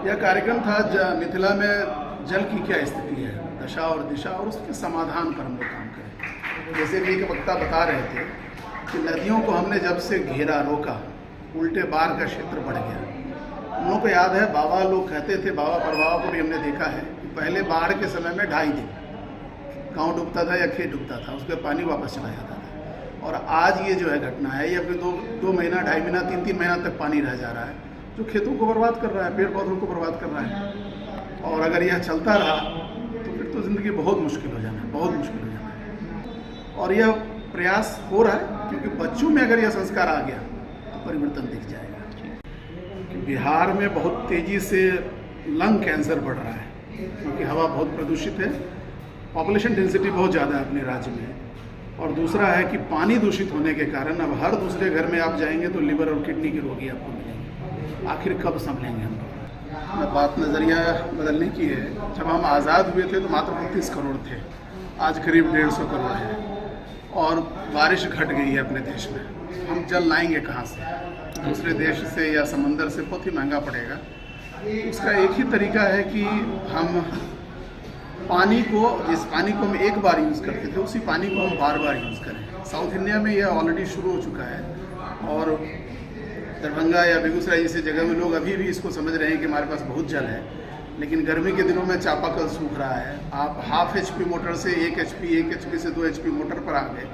यह कार्यक्रम था मिथिला में जल की क्या स्थिति है, दशा और दिशा, और उसके समाधान पर हम लोग काम करें। जैसे कि एक वक्ता बता रहे थे कि नदियों को हमने जब से घेरा रोका, उल्टे बार का क्षेत्र बढ़ गया। हम लोग को याद है, बाबा लोग कहते थे, बाबा परबाबा को भी हमने देखा है कि पहले बाढ़ के समय में 2.5 दिन गाँव डूबता था या खेत डूबता था, उसके पानी वापस चला जाता था। और आज ये जो है घटना है, ये अपने 2 महीना, 2.5 महीना, 3 महीना तक पानी रह जा रहा है, जो खेतों को बर्बाद कर रहा है, पेड़ पौधों को बर्बाद कर रहा है। और अगर यह चलता रहा तो फिर तो ज़िंदगी बहुत मुश्किल हो जाना है, बहुत मुश्किल हो जाना है। और यह प्रयास हो रहा है, क्योंकि बच्चों में अगर यह संस्कार आ गया तो परिवर्तन दिख जाएगा। बिहार में बहुत तेज़ी से लंग कैंसर बढ़ रहा है, क्योंकि हवा बहुत प्रदूषित है, पॉपुलेशन डेंसिटी बहुत ज़्यादा है अपने राज्य में। और दूसरा है कि पानी दूषित होने के कारण अब हर दूसरे घर में आप जाएंगे तो लिवर और किडनी के रोगी आपको मिलेंगे। आखिर कब संभलेंगे हम लोग? बात नज़रिया बदलने की है। जब हम आज़ाद हुए थे तो मात्र 29 करोड़ थे, आज करीब 150 करोड़ है। और बारिश घट गई है अपने देश में। हम जल लाएंगे कहाँ से? दूसरे देश से या समंदर से? बहुत ही महंगा पड़ेगा। उसका एक ही तरीका है कि हम पानी को, जिस पानी को हम एक बार यूज़ करते थे उसी पानी को हम बार बार यूज़ करें। साउथ इंडिया में यह ऑलरेडी शुरू हो चुका है, और दरभंगा या बेगूसराय जैसी जगह में लोग अभी भी इसको समझ रहे हैं कि हमारे पास बहुत जल है। लेकिन गर्मी के दिनों में चापाकल सूख रहा है। आप ½ HP मोटर से 1 HP से 2 HP मोटर पर आ गए,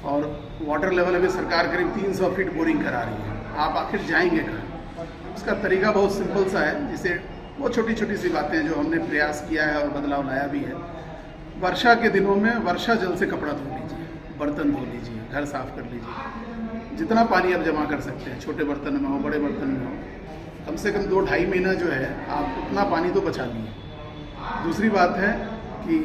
और वाटर लेवल अभी सरकार करीब 300 फीट बोरिंग करा रही है। आप आखिर जाएंगे कहाँ? उसका तरीका बहुत सिंपल सा है, जिसे वो छोटी छोटी सी बातें जो हमने प्रयास किया है और बदलाव लाया भी है। वर्षा के दिनों में वर्षा जल से कपड़ा धो लीजिए, बर्तन धो लीजिए, घर साफ कर लीजिए। जितना पानी आप जमा कर सकते हैं, छोटे बर्तन में हो, बड़े बर्तन में हो, कम से कम 2-2.5 महीना जो है आप उतना पानी तो बचा लिए। दूसरी बात है कि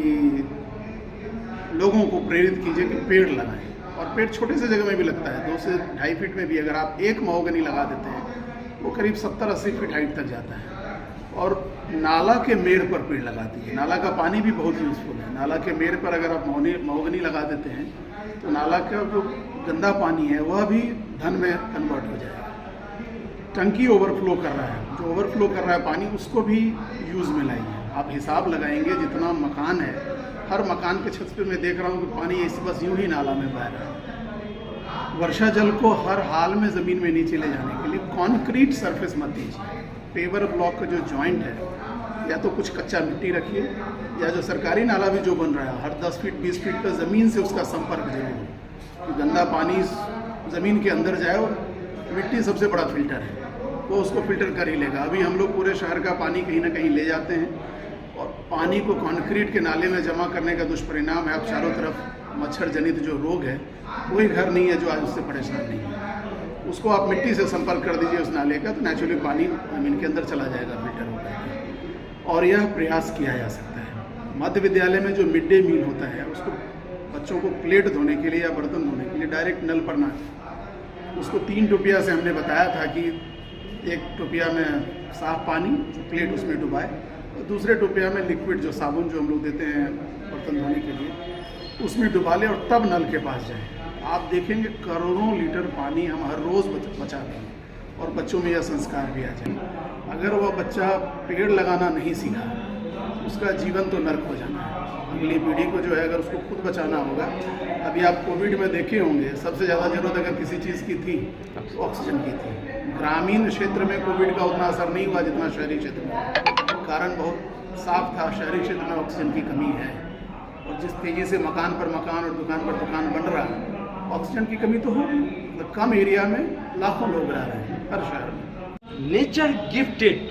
लोगों को प्रेरित कीजिए कि पेड़ लगाएं, और पेड़ छोटे से जगह में भी लगता है। 2 से 2.5 फीट में भी अगर आप एक महोगनी लगा देते हैं, वो करीब 70-80 फीट हाइट तक जाता है। और नाला के मेड़ पर पेड़ लगा दीजिए। नाला का पानी भी बहुत यूज़फुल है। नाला के मेड़ पर अगर आप महोगनी लगा देते हैं तो नाला का जो गंदा पानी है वह भी धन में कन्वर्ट हो जाएगा। टंकी ओवरफ्लो कर रहा है, जो ओवरफ्लो कर रहा है पानी, उसको भी यूज़ में लाइए। आप हिसाब लगाएंगे, जितना मकान है, हर मकान के छत पे मैं देख रहा हूँ कि पानी ऐसे बस यूँ ही नाला में बह रहा है। वर्षा जल को हर हाल में ज़मीन में नीचे ले जाने के लिए कंक्रीट सरफेस मत दीजिए। पेवर ब्लॉक का जो जॉइंट है, या तो कुछ कच्चा मिट्टी रखिए, या जो सरकारी नाला भी जो बन रहा है, हर 10 फीट 20 फीट पर ज़मीन से उसका संपर्क जरूर हो, कि गंदा पानी ज़मीन के अंदर जाए। और मिट्टी सबसे बड़ा फिल्टर है, वो उसको फिल्टर कर ही लेगा। अभी हम लोग पूरे शहर का पानी कहीं ना कहीं ले जाते हैं, और पानी को कंक्रीट के नाले में जमा करने का दुष्परिणाम है, अब चारों तरफ मच्छर जनित जो रोग है, कोई घर नहीं है जो आज उससे परेशान नहीं है। उसको आप मिट्टी से संपर्क कर दीजिए उस नाले का, तो नेचुरली पानी ज़मीन के अंदर चला जाएगा, फिल्टर हो जाएगा। और यह प्रयास किया जा सकता है। मध्य विद्यालय में जो मिड डे मील होता है, उसको बच्चों को प्लेट धोने के लिए या बर्तन धोने के लिए डायरेक्ट नल पर ना, उसको 3 टोपिया से हमने बताया था कि एक टोपिया में साफ पानी, जो प्लेट उसमें डुबाए, और दूसरे टोपिया में लिक्विड, जो साबुन जो हम लोग देते हैं बर्तन धोने के लिए, उसमें डुबा लें, और तब नल के पास जाएं। आप देखेंगे करोड़ों लीटर पानी हम हर रोज़ बचाते हैं, और बच्चों में यह संस्कार भी आ जाए। अगर वह बच्चा पेड़ लगाना नहीं सीखा, उसका जीवन तो नर्क हो जाना है। अगली पीढ़ी को जो है, अगर उसको खुद बचाना होगा। अभी आप कोविड में देखे होंगे, सबसे ज़्यादा ज़रूरत अगर किसी चीज़ की थी तो ऑक्सीजन की थी। ग्रामीण क्षेत्र में कोविड का उतना असर नहीं हुआ जितना शहरी क्षेत्र में। कारण बहुत साफ था, शहरी क्षेत्र में ऑक्सीजन की कमी है, और जिस तेज़ी से मकान पर मकान और दुकान पर दुकान बन रहा है, ऑक्सीजन की कमी तो होगी। मतलब कम एरिया में लाखों लोग रह रहे हैं हर शहर में। नेचर गिफ्टेड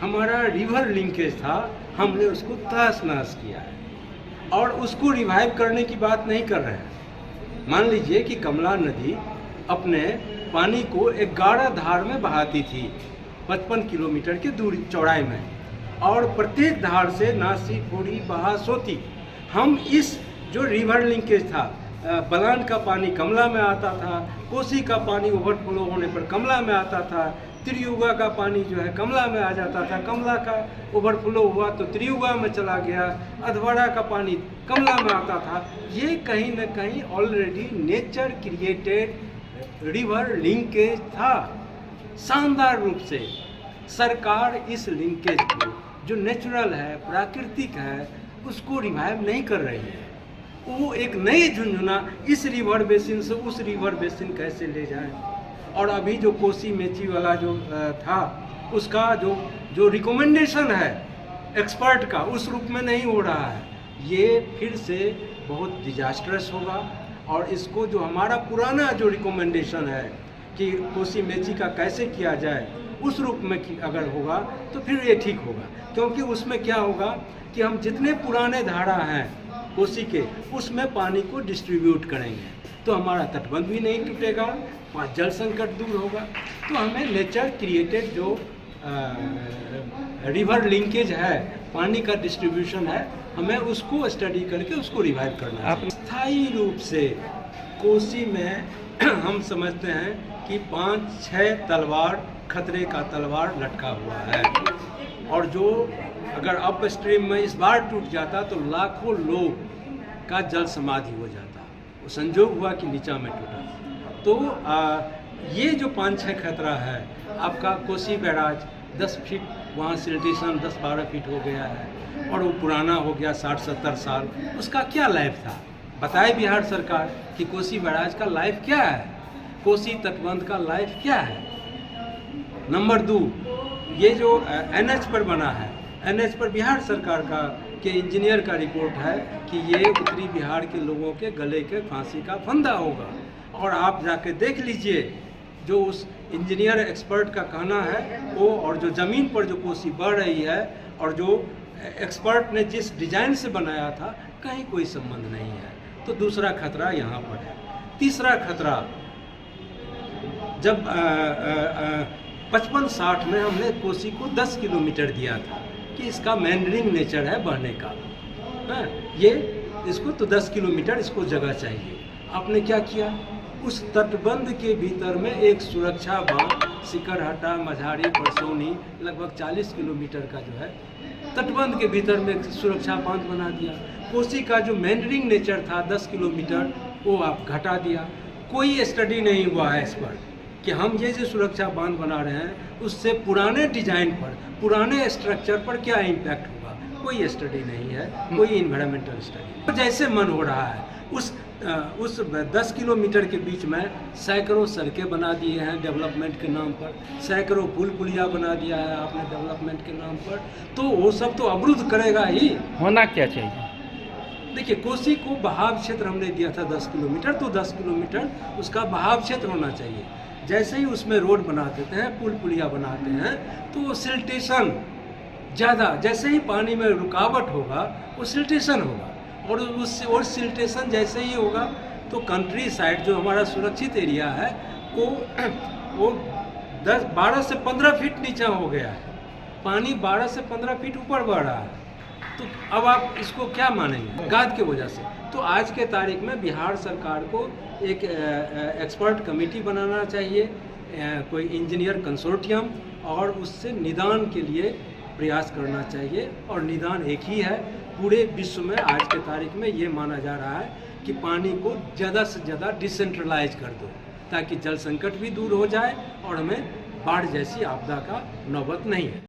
हमारा रिवर लिंकेज था, हमने उसको तहस नहस किया है, और उसको रिवाइव करने की बात नहीं कर रहे हैं। मान लीजिए कि कमला नदी अपने पानी को 11 धार में बहाती थी, 55 किलोमीटर की दूरी चौड़ाई में, और प्रत्येक धार से नासी, फूड़ी, बहा, सोती। हम इस जो रिवर लिंकेज था, बलान का पानी कमला में आता था, कोसी का पानी ओवरफ्लो होने पर कमला में आता था, त्रियुगा का पानी जो है कमला में आ जाता था, कमला का ओवरफ्लो हुआ तो त्रियुगा में चला गया, अधवाड़ा का पानी कमला में आता था। ये कहीं न कहीं already nature created river linkage था, शानदार रूप से। सरकार इस लिंकेज को जो नेचुरल है, प्राकृतिक है, उसको रिवाइव नहीं कर रही है। वो एक नई झुंझुना इस रिवर बेसिन से उस रिवर बेसिन कैसे ले जाए। और अभी जो कोसी मेची वाला जो था, उसका जो रिकमेंडेशन है एक्सपर्ट का, उस रूप में नहीं हो रहा है। ये फिर से बहुत डिजास्टरस होगा। और इसको जो हमारा पुराना जो रिकमेंडेशन है कि कोसी मेची का कैसे किया जाए, उस रूप में अगर होगा तो फिर ये ठीक होगा। क्योंकि उसमें क्या होगा कि हम जितने पुराने धारा हैं कोसी के, उसमें पानी को डिस्ट्रीब्यूट करेंगे तो हमारा तटबंध भी नहीं टूटेगा, जल संकट दूर होगा। तो हमें नेचर क्रिएटेड जो रिवर लिंकेज है, पानी का डिस्ट्रीब्यूशन है, हमें उसको स्टडी करके उसको रिवाइव करना है। स्थायी रूप से कोसी में हम समझते हैं कि 5-6 तलवार, खतरे का तलवार लटका हुआ है। और जो अगर अप स्ट्रीम में इस बार टूट जाता तो लाखों लोग का जल समाधि हो जाता। वो संजोग हुआ कि नीचा में टूटा। तो ये जो 5-6 खतरा है, आपका कोसी बैराज 10 फीट, वहाँ सिल्टेशन 10-12 फीट हो गया है और वो पुराना हो गया 60-70 साल। उसका क्या लाइफ था बताए बिहार सरकार कि कोसी बैराज का लाइफ क्या है, कोसी तटबंध का लाइफ क्या है। नंबर 2, ये जो NH पर बना है, NH पर बिहार सरकार का के इंजीनियर का रिपोर्ट है कि ये उत्तरी बिहार के लोगों के गले के फांसी का फंदा होगा। और आप जाके देख लीजिए जो उस इंजीनियर एक्सपर्ट का कहना है वो, और जो ज़मीन पर जो कोसी बढ़ रही है और जो एक्सपर्ट ने जिस डिज़ाइन से बनाया था, कहीं कोई संबंध नहीं है। तो दूसरा खतरा यहाँ पर है। तीसरा खतरा, जब 55-60 में हमने कोसी को 10 किलोमीटर दिया था कि इसका मैंडरिंग नेचर है बहने का, ये इसको तो 10 किलोमीटर इसको जगह चाहिए। आपने क्या किया, उस तटबंध के भीतर में एक सुरक्षा बांध, सिकरहटा, मझाड़ी, परसौनी, लगभग 40 किलोमीटर का जो है तटबंध के भीतर में सुरक्षा बांध बना दिया। कोसी का जो मैंडरिंग नेचर था 10 किलोमीटर, वो आप घटा दिया। कोई स्टडी नहीं हुआ है इस पर कि हम ये जो सुरक्षा बांध बना रहे हैं उससे पुराने डिजाइन पर, पुराने स्ट्रक्चर पर क्या इम्पैक्ट होगा। कोई स्टडी नहीं है, कोई इन्वायरमेंटल स्टडी। तो जैसे मन हो रहा है उस 10 किलोमीटर के बीच में सैकड़ों सड़कें बना दिए हैं डेवलपमेंट के नाम पर, सैकड़ों पुल पुलिया बना दिया है आपने डेवलपमेंट के नाम पर। तो वो सब तो अवरुद्ध करेगा ही। होना क्या चाहिए? देखिए, कोसी को बहाव क्षेत्र हमने दिया था 10 किलोमीटर, तो 10 किलोमीटर उसका बहाव क्षेत्र होना चाहिए। जैसे ही उसमें रोड बना देते हैं, पुल पुलिया बनाते हैं, तो सिल्टेशन ज़्यादा, जैसे ही पानी में रुकावट होगा वो सिल्टेशन होगा। और सिल्टेशन जैसे ही होगा तो कंट्री साइड जो हमारा सुरक्षित एरिया है वो 12 से 15 फीट नीचा हो गया है। पानी 12 से 15 फीट ऊपर बढ़ रहा है। तो अब आप इसको क्या मानेंगे गाद के वजह से। तो आज के तारीख में बिहार सरकार को एक एक्सपर्ट कमेटी बनाना चाहिए, कोई इंजीनियर कंसोर्टियम, और उससे निदान के लिए प्रयास करना चाहिए। और निदान एक ही है, पूरे विश्व में आज के तारीख में ये माना जा रहा है कि पानी को ज़्यादा से ज़्यादा डिसेंट्रलाइज कर दो ताकि जल संकट भी दूर हो जाए और हमें बाढ़ जैसी आपदा का नौबत नहीं है।